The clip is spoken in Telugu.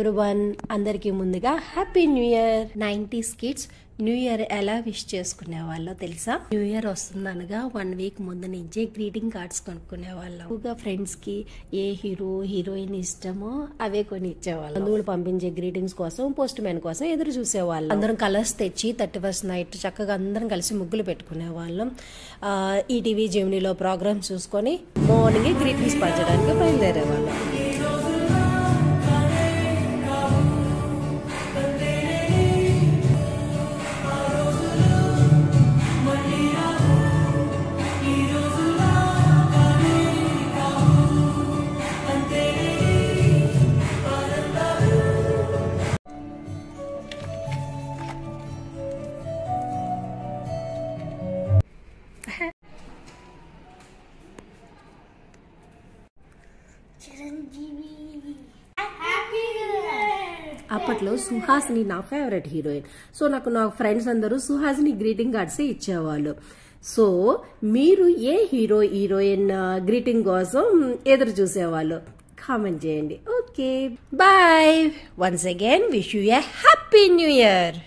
ఎవ్రీవన్, అందరికీ ముందుగా happy new year. 90s kids new year ఎలా విష్ చేసుకునే వాళ్ళో తెలుసా? న్యూ ఇయర్ వస్తుందనగా 1 వీక్ ముందు నుంచే గ్రీటింగ్ కార్డ్స్ కొనుక్కునే వాళ్ళం. ఎక్కువగా ఫ్రెండ్స్ కి ఏ హీరో హీరోయిన్ ఇష్టమో అవే కొని ఇచ్చేవాళ్ళం. బంధువులు పంపించే గ్రీటింగ్స్ కోసం పోస్ట్ మ్యాన్ కోసం ఎదురు చూసేవాళ్ళం. అందరం కలర్స్ తెచ్చి 31st నైట్ చక్కగా అందరం కలిసి ముగ్గులు పెట్టుకునే వాళ్ళం. ఈటీవీ జెమినీలో ప్రోగ్రామ్స్ చూసుకొని మార్నింగ్ గ్రీటింగ్స్ పంచడానికి బయలుదేరే వాళ్ళం. అప్పట్లో సుహాసిని నా ఫేవరెట్ హీరోయిన్. సో నా ఫ్రెండ్స్ అందరూ సుహాసిని గ్రీటింగ్ కార్డ్స్ ఇచ్చేవాళ్ళు. సో మీరు ఏ హీరో హీరోయిన్ గ్రీటింగ్ కోసం ఎదురు చూసేవాళ్ళు కామెంట్ చేయండి. Okay, bye. Once again wish you a happy new year.